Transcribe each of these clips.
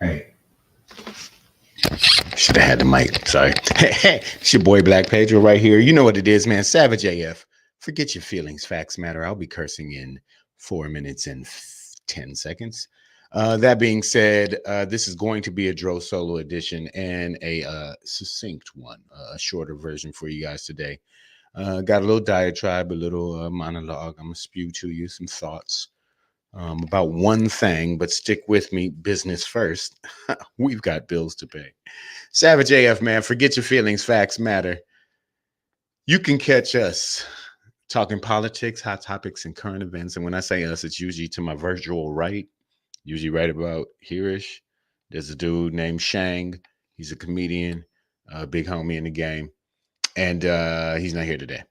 Hey, should have had the mic. Sorry. It's your boy Black Pedro right here. You know what it is, man. Savage AF. Forget your feelings. Facts matter. I'll be cursing in 4 minutes and 10 seconds. That being said, this is going to be a Dro solo edition and a succinct one, a shorter version for you guys today. Got a little diatribe, a little monologue. I'm going to spew to you some thoughts about one thing, but stick with me. Business first. We've got bills to pay. Savage AF, man. Forget your feelings. Facts matter. You can catch us talking politics, hot topics, and current events. And when I say us, it's usually to my virtual right, usually right about here-ish. There's a dude named Shang. He's a comedian, a big homie in the game. And he's not here today.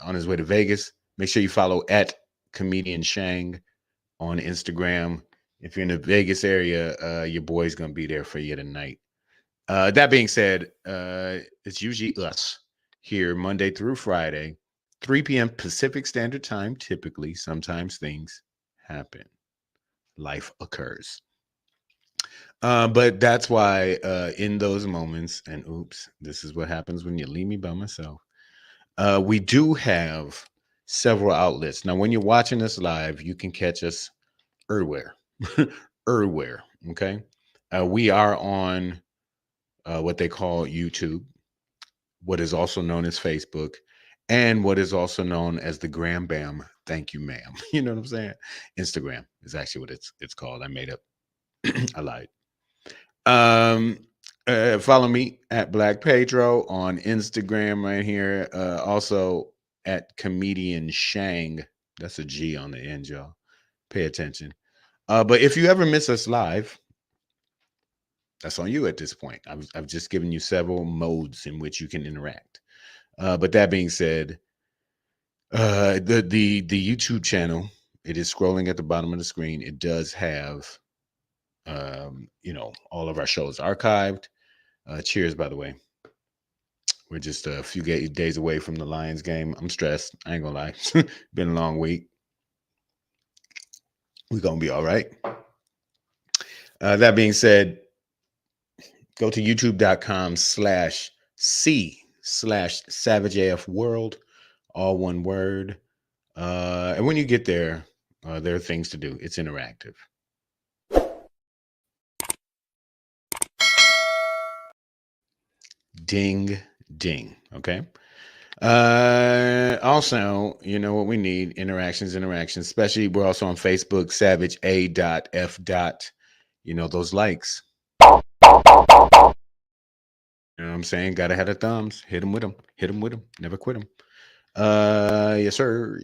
On his way to Vegas. Make sure you follow at Comedian Shang on Instagram. If you're in the Vegas area, your boy's going to be there for you tonight. That being said, it's usually us here Monday through Friday, 3 p.m. Pacific Standard Time. Typically, sometimes things happen. Life occurs. But that's why in those moments, and oops, this is what happens when you leave me by myself. We do have several outlets. Now, when you're watching us live, you can catch us everywhere. Everywhere, okay? We are on what they call YouTube, what is also known as Facebook, and what is also known as the Gram Bam. Thank you, ma'am. You know what I'm saying? Instagram is actually what it's called. I made up. I lied. Follow me at Black Pedro on Instagram right here. Also at Comedian Shang. That's a G on the end, y'all. Pay attention. But if you ever miss us live, that's on you at this point. I've just given you several modes in which you can interact. But that being said, the YouTube channel, it is scrolling at the bottom of the screen. It does have all of our shows archived. Cheers, by the way. We're just a few days away from the Lions game. I'm stressed. I ain't gonna lie. Been a long week. We're gonna be all right. That being said, go to youtube.com/C/SavageAF all one word. And when you get there, there are things to do. It's interactive. Ding, ding. Okay. Also, you know what we need? Interactions, especially we're also on Facebook, Savage A.F. Those likes. You know what I'm saying? Gotta have the thumbs. Hit them with them. Never quit them. Yes, sir.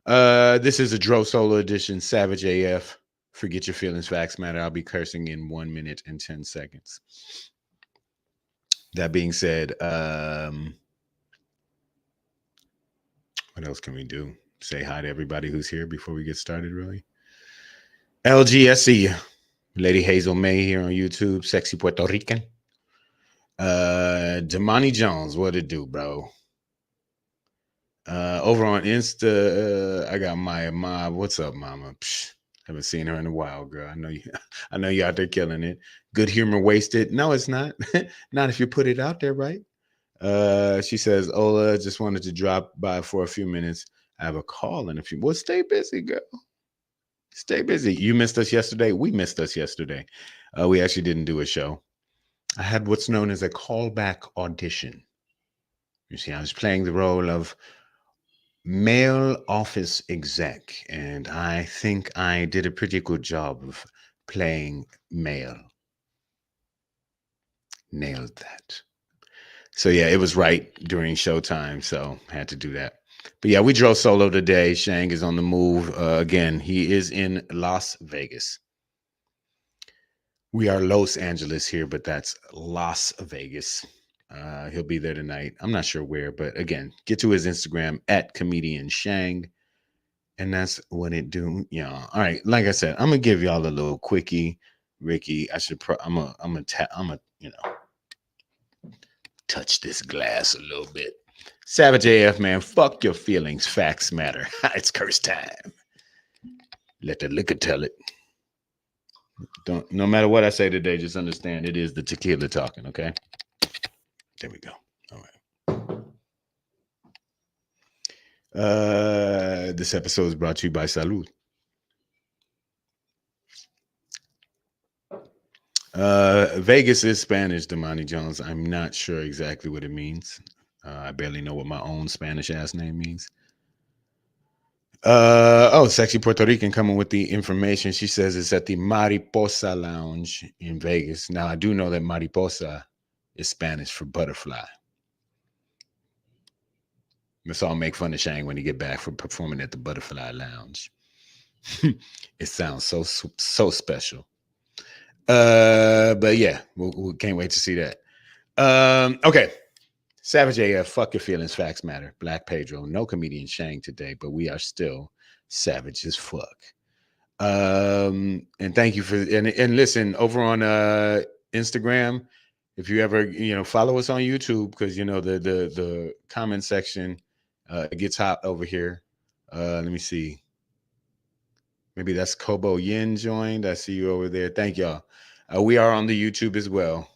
This is a Dro solo edition, Savage AF. Forget your feelings, facts matter. I'll be cursing in 1 minute and 10 seconds. That being said, what else can we do? Say hi to everybody who's here before we get started, really. LGSE, Lady Hazel May here on YouTube, Sexy Puerto Rican. Damani Jones, what it do, bro? Over on Insta, I got Maya Mob. What's up, mama? Psh, haven't seen her in a while, girl. I know you out there killing it. Good humor wasted. No, it's not. Not if you put it out there, right? She says, Ola, just wanted to drop by for a few minutes. I have a call in a few. Well, stay busy, girl. Stay busy. You missed us yesterday. We missed us yesterday. We actually didn't do a show. I had what's known as a callback audition. You see, I was playing the role of male office exec, and I think I did a pretty good job of playing male. Nailed that. So yeah, it was right during showtime, so I had to do that. But yeah, we drove solo today. Shang is on the move. Again, he is in Las Vegas. We are Los Angeles here, but that's Las Vegas. He'll be there tonight. I'm not sure where, but again, get to his Instagram at comedian Shang, and that's what it do. Yeah. All right. Like I said, I'm gonna give y'all a little quickie, Ricky. I should. Touch this glass a little bit. Savage AF, man. Fuck your feelings. Facts matter. It's curse time. Let the liquor tell it. Don't. No matter what I say today, just understand it is the tequila talking. Okay. There we go. All right. This episode is brought to you by Salud. Vegas is Spanish, Damani Jones. I'm not sure exactly what it means. I barely know what my own Spanish ass name means. Sexy Puerto Rican coming with the information. She says it's at the Mariposa Lounge in Vegas. Now, I do know that Mariposa is Spanish for butterfly. Let's all make fun of Shang when he get back for performing at the Butterfly Lounge. It sounds so special. But yeah, we can't wait to see that. Okay. Savage AF, fuck your feelings, facts matter. Black Pedro, no comedian Shang today, but we are still savage as fuck. And thank you for and listen over on Instagram. If you ever follow us on YouTube, because the comment section it gets hot over here. Let me see. Maybe that's Kobo Yin joined. I see you over there. Thank y'all. We are on the YouTube as well.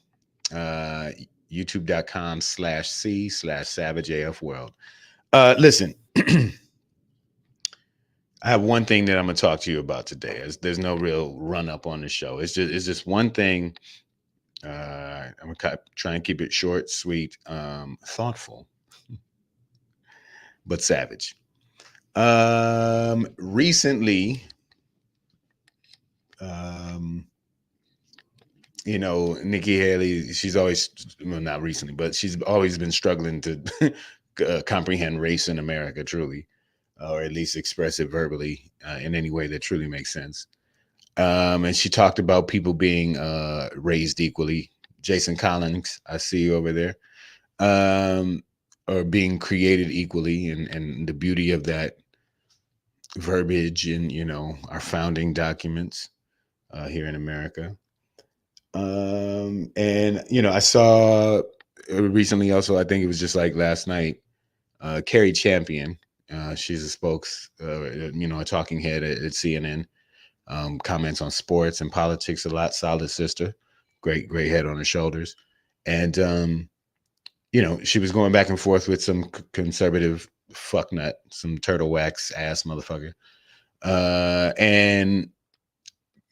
YouTube.com/C/SavageAFWorld. Listen, I have one thing that I'm gonna talk to you about today. There's no real run up on the show. It's just one thing. I'm gonna try and keep it short, sweet, thoughtful, but savage. Recently, Nikki Haley, she's always, well, not recently, but she's always been struggling to comprehend race in America, truly, or at least express it verbally in any way that truly makes sense. And she talked about people being raised equally. Jason Collins, I see you over there, or being created equally, and the beauty of that verbiage in our founding documents here in America. And I saw recently also, I think it was just like last night, Carrie Champion. She's a a talking head at CNN. Comments on sports and politics a lot. Solid sister, great head on her shoulders. And she was going back and forth with some conservative fucknut, some turtle wax ass motherfucker. And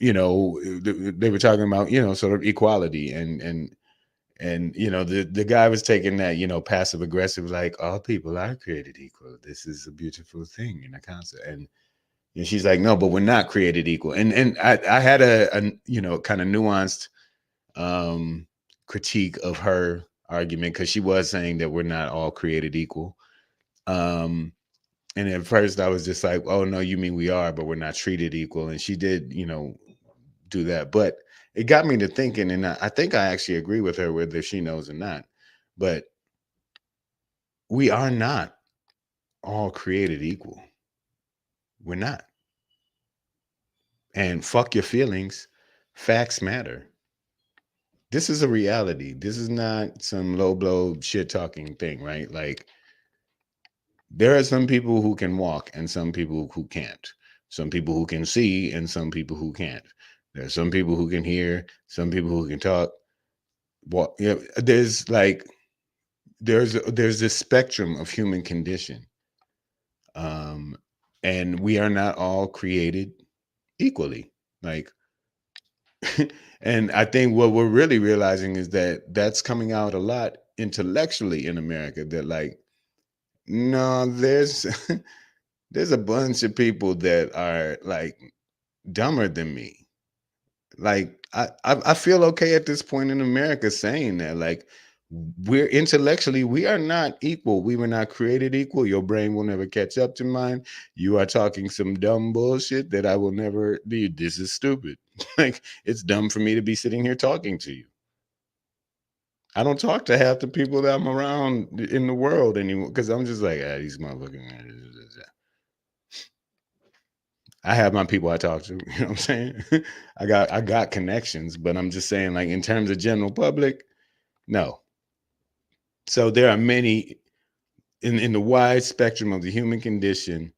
they were talking about sort of equality and the guy was taking that passive aggressive, like all people are created equal, this is a beautiful thing in a concept, and she's like, no, but we're not created equal. And I had a kind of nuanced critique of her argument, because she was saying that we're not all created equal. And at first I was just like, oh no, you mean we are, but we're not treated equal. And she did do that, but it got me to thinking, and I think I actually agree with her, whether she knows or not, but we are not all created equal. We're not. And fuck your feelings, facts matter. This is a reality. This is not some low blow shit talking thing, right? Like, there are some people who can walk and some people who can't. Some people who can see and some people who can't. There are some people who can hear, some people who can talk. Well, there's this spectrum of human condition, and we are not all created equally. Like, and I think what we're really realizing is that that's coming out a lot intellectually in America. That like, no, there's there's a bunch of people that are like dumber than me. Like, I feel okay at this point in America saying that, like, we're intellectually, we are not equal. We were not created equal. Your brain will never catch up to mine. You are talking some dumb bullshit that I will never do. This is stupid. Like, it's dumb for me to be sitting here talking to you. I don't talk to half the people that I'm around in the world anymore because I'm just like, these motherfucking. I have my people I talk to. You know what I'm saying? I got connections, but I'm just saying, like, in terms of general public, no. So there are many in the wide spectrum of the human condition.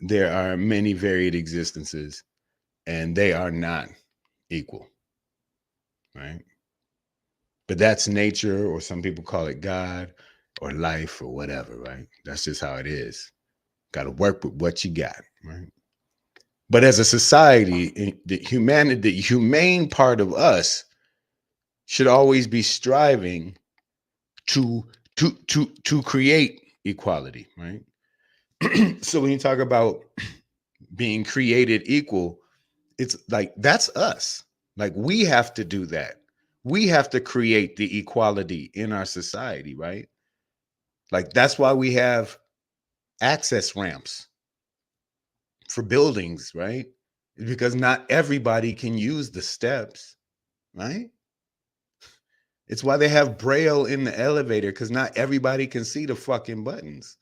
There are many varied existences, and they are not equal, right? But that's nature, or some people call it God, or life, or whatever, right? That's just how it is. Got to work with what you got, right? But as a society, the humane part of us should always be striving to to create equality, right? So when you talk about being created equal, it's like that's us. Like, we have to do that. We have to create the equality in our society, right? Like, that's why we have access ramps for buildings, right? Because not everybody can use the steps, right? It's why they have braille in the elevator, because not everybody can see the fucking buttons,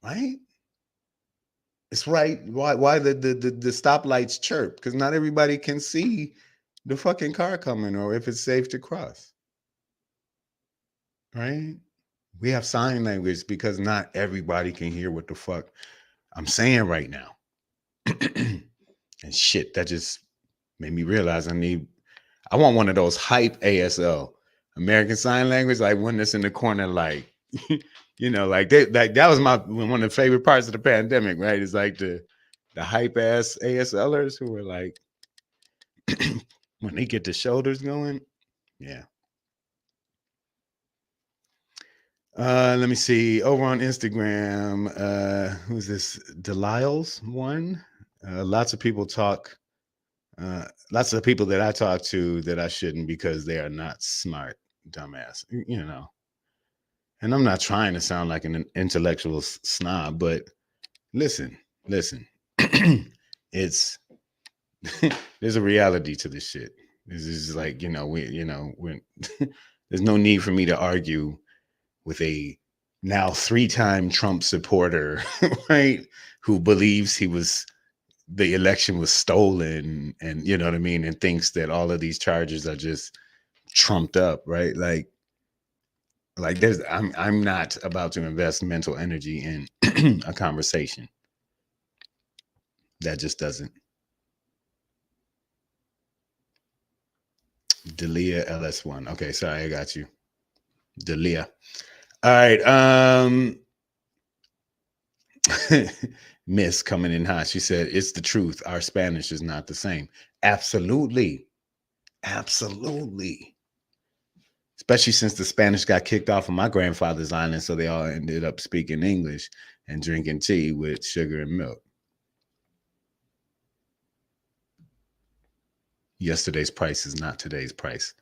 right? It's right. Why the stoplights chirp? Because not everybody can see the fucking car coming, or if it's safe to cross, right? We have sign language because not everybody can hear what the fuck I'm saying right now. And shit, that just made me realize I want one of those hype ASL, American Sign Language, like one that's in the corner, like, like that was one of the favorite parts of the pandemic, right? It's like the hype ass ASLers who were like, when they get the shoulders going, yeah. Let me see. Over on Instagram, who's this? Delisle's one. Lots of people talk. Lots of people that I talk to that I shouldn't, because they are not smart, dumbass. And I'm not trying to sound like an intellectual snob, but listen. It's there's a reality to this shit. This is like, when there's no need for me to argue with a now 3-time Trump supporter, right? Who believes the election was stolen, and you know what I mean, and thinks that all of these charges are just trumped up, right? Like I'm not about to invest mental energy in a conversation that just doesn't. Delia LS1. Okay, sorry, I got you. Delia. All right. Miss coming in hot. She said, "It's the truth. Our Spanish is not the same." Absolutely. Absolutely. Especially since the Spanish got kicked off of my grandfather's island, so they all ended up speaking English and drinking tea with sugar and milk. Yesterday's price is not today's price.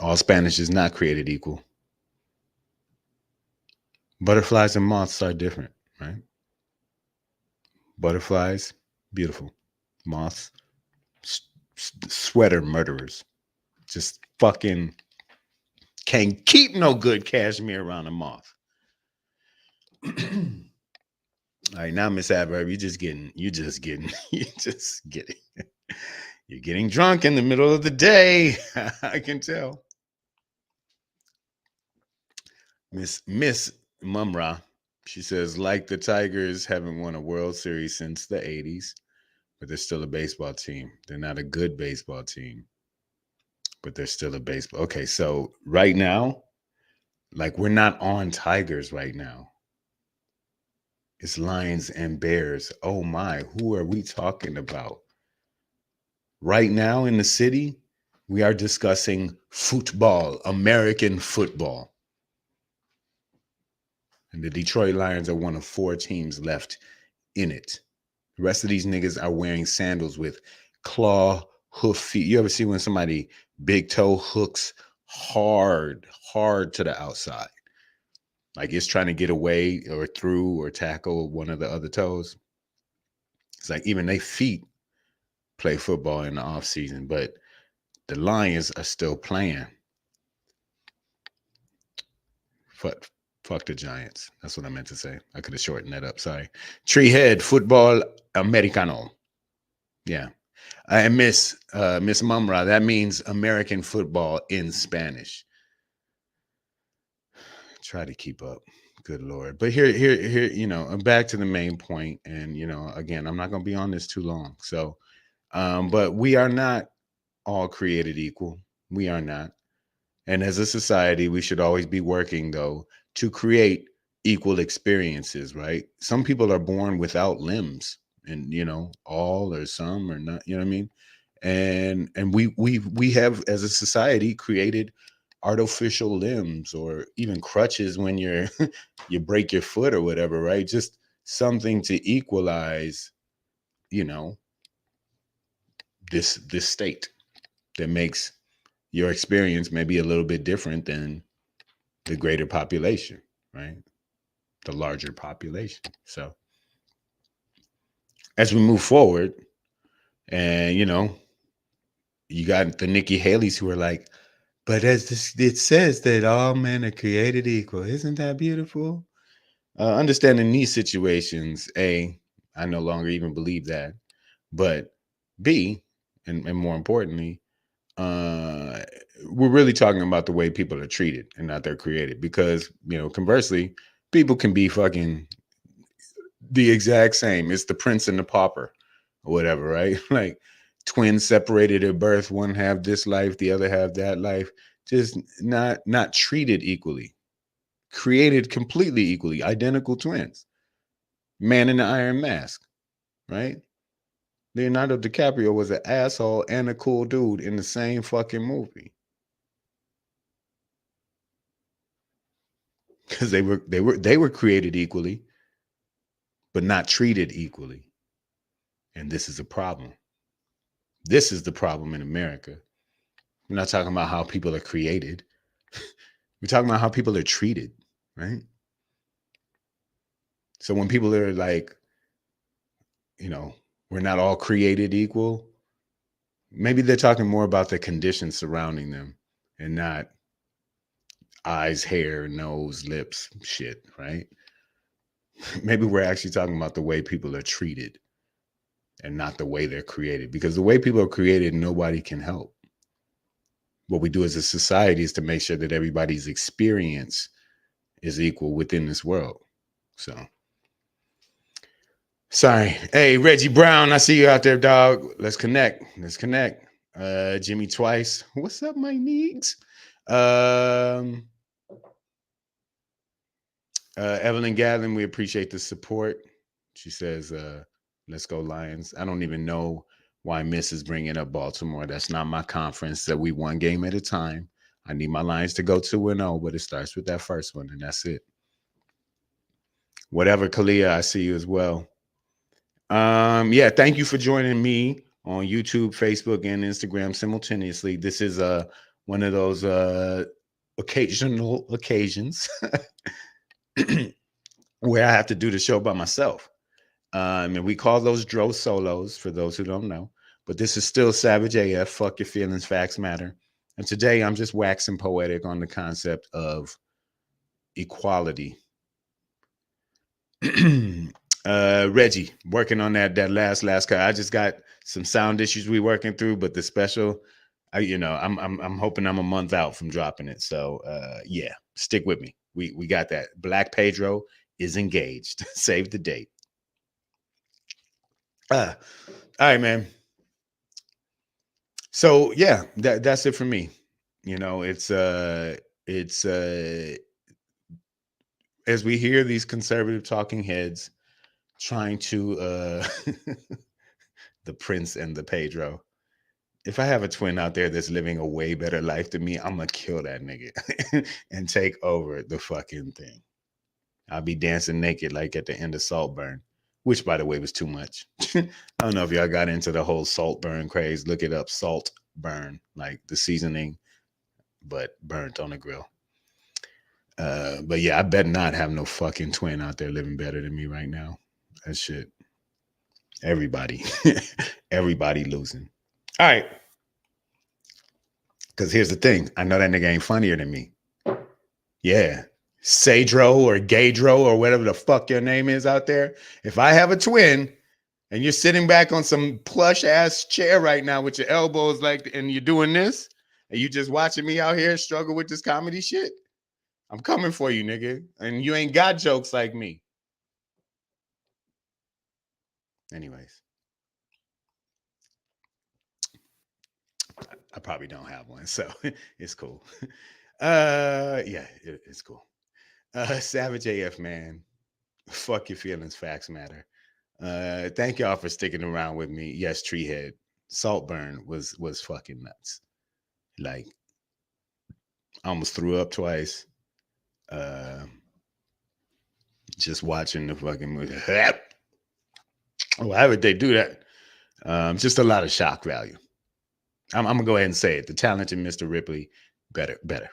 All Spanish is not created equal. Butterflies and moths are different, right? Butterflies, beautiful. Moths, sweater murderers. Just fucking can't keep no good cashmere around a moth. All right, now Miss Adverb, you're just getting, you're getting drunk in the middle of the day. I can tell. Miss Mumra, she says, like the Tigers haven't won a World Series since the 80s, but they're still a baseball team. They're not a good baseball team, but they're still a baseball. Okay, so right now, like, we're not on Tigers right now. It's Lions and Bears. Oh my, who are we talking about? Right now in the city, we are discussing football, American football. And the Detroit Lions are one of 4 teams left in it. The rest of these niggas are wearing sandals with claw hoof feet. You ever see when somebody big toe hooks hard to the outside, like it's trying to get away or through or tackle one of the other toes? It's like even they feet play football in the off season, but the Lions are still playing. Fuck, fuck the Giants. That's what I meant to say. I could have shortened that up. Sorry. Treehead Football Americano. Yeah. And Miss Mumra, that means American football in Spanish. Try to keep up. Good Lord. But here, I'm back to the main point. And, again, I'm not going to be on this too long. So, but we are not all created equal. We are not. And as a society, we should always be working, though, to create equal experiences, right? Some people are born without limbs, and all or some or not, you know what I mean? And we have, as a society, created artificial limbs or even crutches when you break your foot or whatever, right? Just something to equalize, you know, this state that makes your experience maybe a little bit different than the greater population, right? The larger population. So as we move forward, and you got the Nikki Haley's who are like, but it says that all men are created equal. Isn't that beautiful? Understanding these situations, A, I no longer even believe that. But B, and more importantly, we're really talking about the way people are treated and not they're created. Because, conversely, people can be fucking the exact same. It's the prince and the pauper or whatever, right? Like twins separated at birth, one have this life, the other have that life, just not treated equally, created completely equally, identical twins. Man in the Iron Mask, right? Leonardo DiCaprio was an asshole and a cool dude in the same fucking movie. Because they were created equally, but not treated equally. And this is a problem. This is the problem in America. We're not talking about how people are created. We're talking about how people are treated, right? So when people are like, we're not all created equal, maybe they're talking more about the conditions surrounding them and not eyes, hair, nose, lips, shit, right? Maybe we're actually talking about the way people are treated and not the way they're created. Because the way people are created, nobody can help. What we do as a society is to make sure that everybody's experience is equal within this world. So, sorry. Hey, Reggie Brown, I see you out there, dog. Let's connect. Jimmy Twice. What's up, my needs? Evelyn Gatlin, we appreciate the support. She says, let's go Lions. I don't even know why Miss is bringing up Baltimore. That's not my conference. That we one game at a time. I need my Lions to go 2-0, but it starts with that first one, and that's it. Whatever, Kalia, I see you as well. Yeah, thank you for joining me on YouTube, Facebook, and Instagram simultaneously. This is one of those occasional occasions where I have to do the show by myself. And we call those Dro Solos for those who don't know. But this is still Savage AF. Fuck your feelings, facts matter. And today I'm just waxing poetic on the concept of equality. Reggie, working on that last cut. I just got some sound issues we working through, but the special, I'm hoping I'm a month out from dropping it. So yeah, stick with me. We got that. Black Pedro is engaged. Save the date. All right, man. So yeah, that's it for me. It's as we hear these conservative talking heads trying to the Prince and the Pedro. If I have a twin out there that's living a way better life than me, I'm gonna kill that nigga and take over the fucking thing. I'll be dancing naked like at the end of Saltburn. which by the way was too much. I don't know if y'all got into the whole salt burn craze. Look it up, salt burn, like the seasoning, but burnt on the grill. But yeah, I bet not have no fucking twin out there living better than me right now. That shit. Everybody, everybody losing. All right. Because here's the thing. I know that nigga ain't funnier than me. Yeah. Sadro or Gaydro or whatever the fuck your name is out there. If I have a twin and you're sitting back on some plush ass chair right now with your elbows like, and you're doing this, and you just watching me out here struggle with this comedy shit, I'm coming for you, nigga. And you ain't got jokes like me. Anyways. I probably don't have one, so it's cool. Yeah, it's cool. Savage AF, man. Fuck your feelings, facts matter. Thank y'all for sticking around with me. Yes, Treehead. Saltburn was fucking nuts. Like, I almost threw up twice. Just watching the fucking movie. Why would they do that? Just a lot of shock value. I'm gonna go ahead and say it. The Talented Mr. Ripley, better.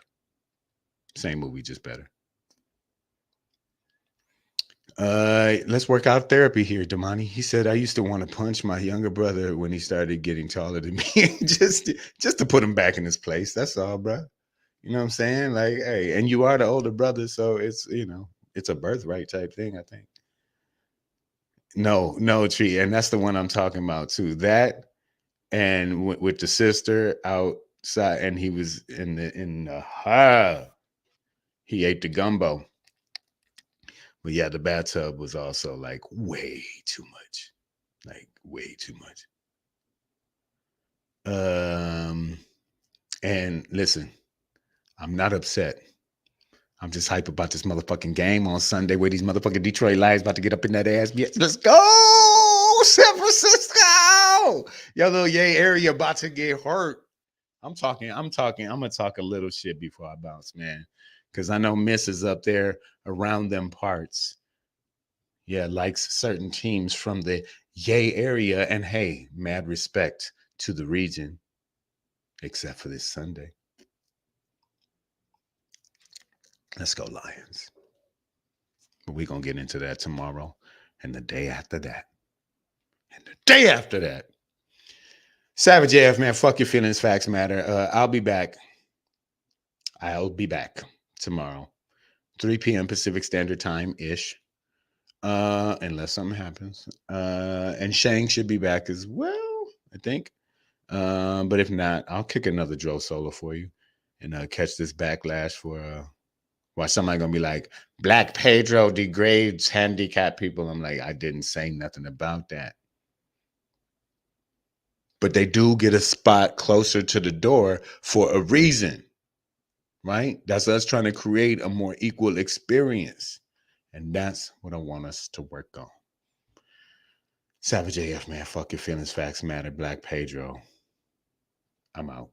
Same movie, just better. Let's work out therapy here, Damani. He said, I used to want to punch my younger brother when he started getting taller than me, just to put him back in his place. That's all, bro. You know what I'm saying? Like, hey, and you are the older brother, so it's, you know, it's a birthright type thing, I think. No, Tree, and that's the one I'm talking about too. That and with the sister outside, and he was he ate the gumbo. But yeah, the bathtub was also like way too much. Like way too much. And listen, I'm not upset. I'm just hype about this motherfucking game on Sunday where these motherfucking Detroit Lions about to get up in that ass. Yes, let's go, San Francisco. Your little Yay area about to get hurt. I'm gonna talk a little shit before I bounce, man. Because I know Miss is up there around them parts. Yeah, likes certain teams from the Yay area. And hey, mad respect to the region, except for this Sunday. Let's go, Lions. But we're going to get into that tomorrow and the day after that. And the day after that. Savage AF, man, fuck your feelings, facts matter. I'll be back. I'll be back tomorrow, 3 p.m. Pacific Standard Time-ish. Unless something happens. And Shang should be back as well, I think. But if not, I'll kick another Dro solo for you and catch this backlash for why somebody gonna be like, Black Pedro degrades handicapped people. I'm like, I didn't say nothing about that. But they do get a spot closer to the door for a reason, right? That's us trying to create a more equal experience. And that's what I want us to work on. Savage AF, man, fuck your feelings, facts matter. Black Pedro. I'm out.